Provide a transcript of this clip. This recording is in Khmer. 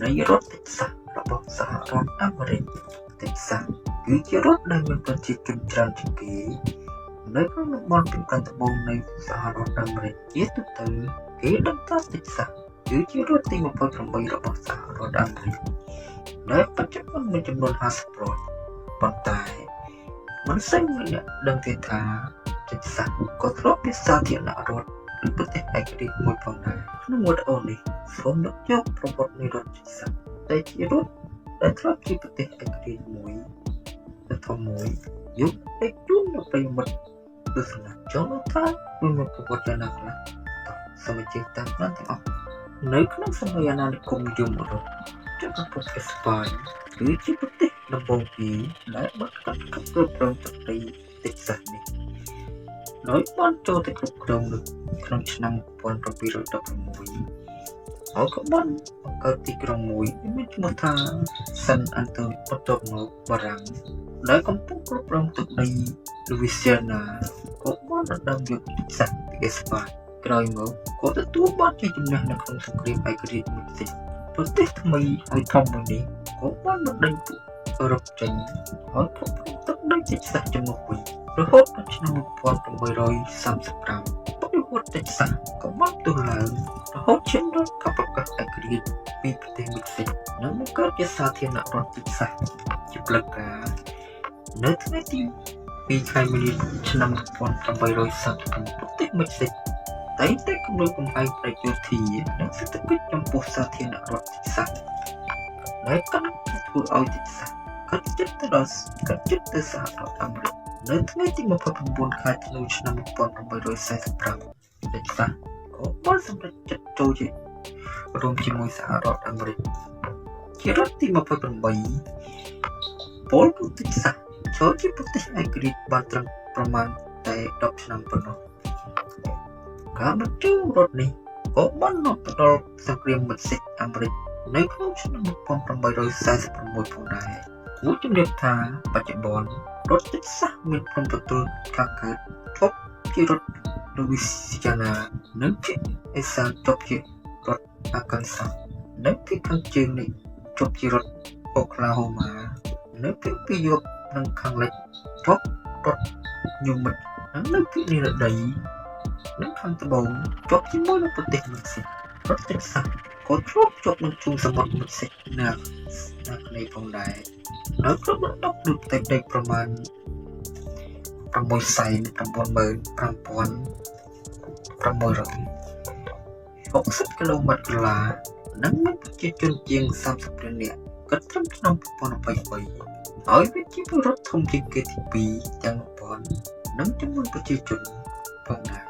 នៃរដ្ឋតិចសាសរបស់សហរដ្ឋអាមេរិកតិចសាសគឺជារដ្ឋដែលមានប្រជាជនច្រើនជាងគេនៅក្នុងតំបន់ពីកាន់ត្បូងនៃសហរដ្ឋអាមេរិកជាទូទៅគេដឹងថាតិចសាសគឺជារដ្ឋទី28របស់សហរដ្ឋអាមេរិកដែលបច្ចុប្បន្នមានចំនួន50រដ្ឋប៉ុន្តែមិនសូវមានអ្នកដឹងទេថាតិចសាសក៏ធ្លាប់ជាសាធារណរដ្ឋឬប្រទេសឯករាជ្យមួយផងដែរក្នុងវីដេអូនេះសូមលើកយកប្រវត្តិនៃរដ្ឋតិចសាសដែលជារដ្ឋដែលធ្លាប់ជាប្រទេសឯករាជ្យមួយដ៏ធំមួយយកទៅជូនដល់ប្រិយមិត្តទស្សនាចូលថាមានប្រវត្តិយ៉ាងណាខ្លះសូមជឿតាមបានទាំងអស់នៅក្នុងសម័យអាណានិគមនិយមអឺរ៉ុបចក្រភពអេស្ប៉ាញគឺជាប្រទេសដំបូងគេដែលបានកាន់កាប់គ្រប់គ្រងទឹកដីតិចសាសនេះដោយបានចូលទៅគ្រប់គ្រងនៅក្នុងឆ្នាំ1716ហើយក៏បានបង្កើតទីក្រុងមួយមានឈ្មោះថាសិនអាន់តូនីបន្ទាប់មកបារាំងដែលកំពុងគ្រប់គ្រងទឹកដីលូវីសៀណាក៏បានដណ្ដើមយកតិចសាសពីអេស្ប៉ាញក្រោយមកក៏ទទួលបានជ័យជំនះនៅក្នុងសង្គ្រាមឯករាជ្យមួយប្រទេសថ្មីហើយធំមួយនេះក៏បានបណ្ដេញពួកអឺរ៉ុបចេញហើយគ្រប់គ្រងទឹកដីតិចសាសចំនួនវិញរហូតដល់ឆ្នាំ1835បរិវត្តតិចសាសក៏បានទូលឡើងរហូតឈានដល់ការប្រកាសឯករាជ្យពីប្រទេសមិចស៊ីកនិងបង្កើតជាសាធារណរដ្ឋតិចសាសជាផ្លូវការនៅថ្ងៃទី2ខែមីនាឆ្នាំ1839ប្រទេសមិចស៊ីកតែងតែគម្រោងកំហែងប្រយោធានិងសេដ្ឋកិច្ចចំពោះសាធារណរដ្ឋតិចសាសដែលកាន់តែធ្វើឲ្យតិចសាសកាត់ចិត្តទៅសហរដ្ឋអាមេរិកនៅថ្ងៃទី29ខែធ្នូឆ្នាំ1845តិចសាសក៏បានសម្រេចចិត្តចូលជារួមជាមួយសហរដ្ឋអាមេរិកជារដ្ឋទី28ពលរដ្ឋតិចសាសចូលជាប្រទេសឯករាជ្យបានត្រឹមប្រមាណតែ10ឆ្នាំប៉ុណ្ណោះការបញ្ចូលរដ្ឋនេះក៏បាននាំទៅដល់សង្គ្រាមមិចស៊ីកអាមេរិកនៅក្នុងឆ្នាំ1846ផងដែរគួរជំរាបថាបច្ចុប្បន្នរដ្ឋតិចសាសមានព្រំប្រទល់ខាងកើតឈប់ជារដ្ឋលូវីស៊ីយ៉ាណានិងភាគឦសានឈប់ជារដ្ឋអាកានសាសនិងភាគខាងជើងនេះឈប់ជារដ្ឋអូក្លាហូម៉ានៅភាគពីយប់និងខាងលិចឈប់រដ្ឋញូមិចនិងនៅភាគនិរតីនិងខាងត្បូងជាប់ជាមួយនឹងប្រទេសមិចស៊ីករដ្ឋតិចសាសក៏ធ្លាប់ជាប់នឹងជួរសមុទ្រមិចស៊ីកណាគ្នាផងដែរដោយគ្រប់រដូវដូចតែដីប្រមាណ6,96,660 គីឡូម៉ែត្រក្រឡានិងមានប្រជាជនជាង30លាននាក់គិតត្រឹមឆ្នាំ2023ហើយវាជារដ្ឋធំជាងគេទី2ទាំង1000និងចំនួនប្រជាជនផងដែរ